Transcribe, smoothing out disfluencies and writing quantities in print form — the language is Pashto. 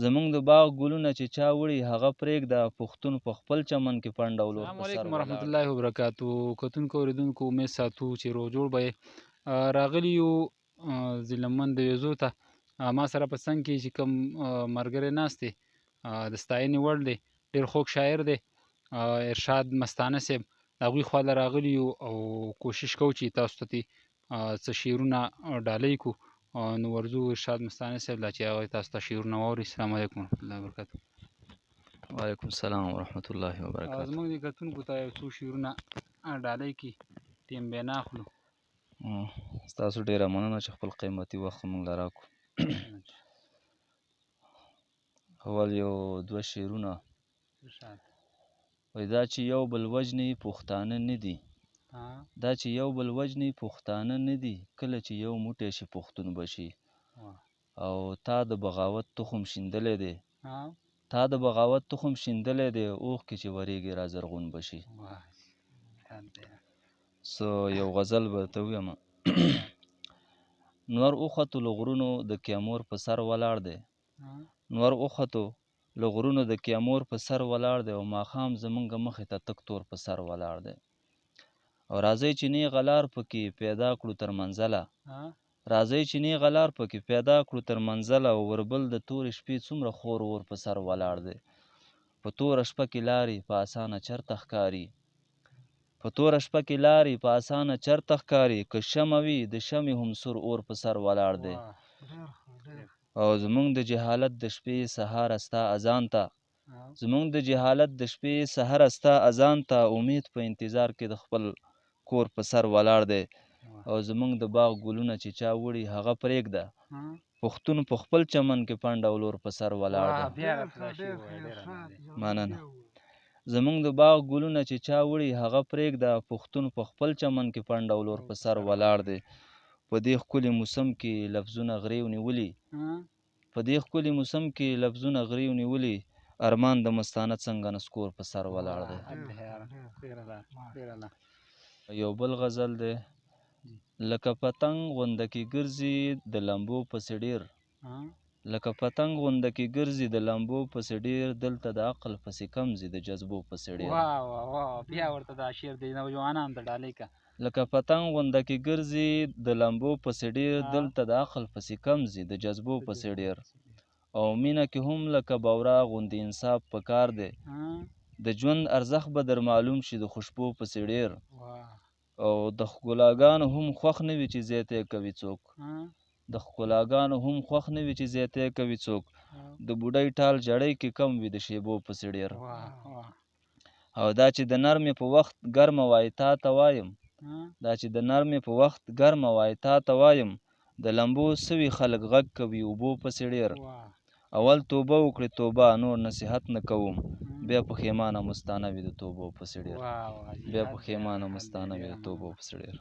زمونږ د باغ ګلونه چې چا وړي هغه پرېږده، پښتون په خپل چمن کې پنډ او لور السلام په سر علیکم ورحمۃ ولاړ دی. الله وبرکاتو. کتونکو اوریدونکو امید ساتو چې روغ جوړ به یې. راغلي یو ځیلمن د ویزو ته. ما سره په څنګ کې چې کوم ملګری ناست دی د ستاینې وړ دی، ډېر خوږ شاعر دی، ارشاد مستانه صاحب. د هغوی خواله راغلي یو او کوشش کوو چې تاسو ته څه شعرونه ډالۍ کړو. نو ورځو ارشاد مستانه صاحب لا چې هغه تاسو ته شعرونه واوري. السلام علیکم ورحمۃ الله وبرکاتو. وعلیکم السلام ورحمۃ الله وبرکاتو. زموږ د کتونکو ته یو څو شعرونه ډالۍ کړي، ټیم بیا نه اخلو. ستاسو ډېره مننه چې خپل قیمتي وخت موږ له راکړو. اول یو دوه شعرونه. وایي دا چې یو بل وژني پښتانه نه دي، دا چې یو بل وژني پښتانه نه دي، کله چې یو موټی شي پښتون به شي. او تا د بغاوت تخم شیندلی دی، تا د بغاوت تخم شیندلی دی، اوښکې چې ورېږي را زرغون به شي. یو غزل به درته ووایم. نور وختو له غرونو د کیامور په سر ولاړ دی، نور وختو له غرونو د کیامور په سر ولاړ دی، او ماښام زمونږ مخې ته تک تور په سر ولاړ دی. او راځئ چې نیغه لار پکې پیدا کړو تر منزله، راځئ چې نیغه لار پکې پیدا کړو تر منزله، او وربل د تورې شپې څومره خور اور په سر ولاړ دی. په توره شپه کې لارې په اسانه چرته ښکاري، په توره شپه کې لارې په اسانه چرته ښکاري، که شمع وي د شمعې هم سور اور په سر ولاړ دی. او زمونږ د جهالت د شپې سهاره ستا اذان ته، زمونږ د جهالت د شپې سهاره ستا اذان ته، امید په انتظار کې د خپل کور په سر ولاړ دی. او زمونږ د باغ ګلونه چې چا وړي هغه پرېږده، پښتون په خپل چمن کې پنډ او لور په سر ولاړ دی. مننه. زمونږ د باغ ګلونه چې چا وړي هغه پرېږده، پښتون په خپل چمن کې پنډ او لور په سر ولاړ دی. په دې ښکلي موسم کې لفظونه غریو نیولي، په دې ښکلي موسم کې لفظونه غریو نیولي، ارمان د مستانه څنګه نسکور په سر ولاړ دی. یو بل غزل دی. لکه پتنګ غونده کې ګرځي د لمبو پسې ډېر، لکه پتنګ غونده کې ګرځي د لمبو پسې ډېر، دلته د عقل پسې کم ځي د جذبو پسې ډېر. بیا ورته دا شعر دی نوجوانانو ته ډالۍ که. لکه پتنګ غونده کې ګرځي د لمبو پسې ډېر، دلته د عقل پسې کم ځي د جذبو پسې ډېر. او مینه کې هم لکه بورا غوندې انصاف پکار دی، د ژوند ارزښت به در معلوم شي د خوشبو پسې ډېر. او د ښکلاګانو هم خوښ نه وي چې زیاتی کوي څوک، د ښکلاګانو هم خوښ نه وي چې زیاتی کوي څوک، د بوډۍ ټال جړۍ کې کم وي د شیبو پسې ډېر. او دا چې د نرمې په وخت ګرمه وای تا ته وایم، دا چې د نرمې په وخت ګرمه وای تا ته وایم، د لمبو سوي خلک غږ کوي اوبو پسې ډېر. اول توبه وکړې توبه نور نصیحت نه کوم، بیا پښیمانه مستانه وي د توبو پسې ډېر، بیا پښیمانه مستانه وي د توبو پسې ډېر.